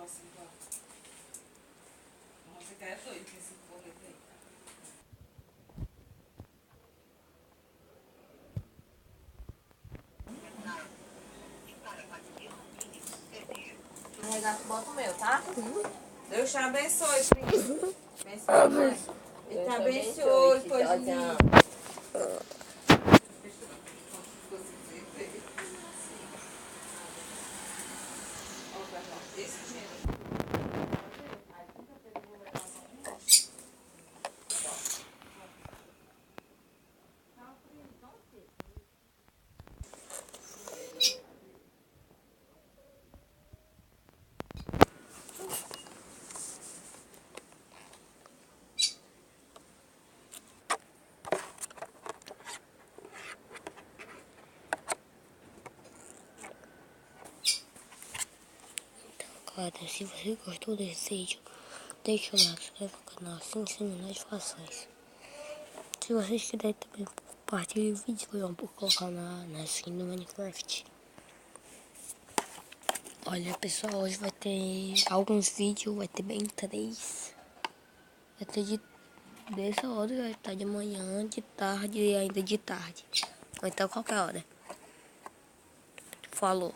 assim, ó. Você quer doido com esse boleto aí. Carregar, bota o meu, tá? Deus te abençoe, príncipe. Abençoe, mãe. Ele te abençoe, coisinha. Esse dinheiro. Galera, se você gostou desse vídeo, deixa o like, se inscreve no canal, assim que as notificações. Se vocês quiserem também compartilhar o vídeo, vou colocar na skin do Minecraft. Olha pessoal, hoje vai ter alguns vídeos, vai ter bem 3. Vai ter dessa hora, vai estar de manhã, de tarde e ainda de tarde. Ou então qualquer hora. Falou.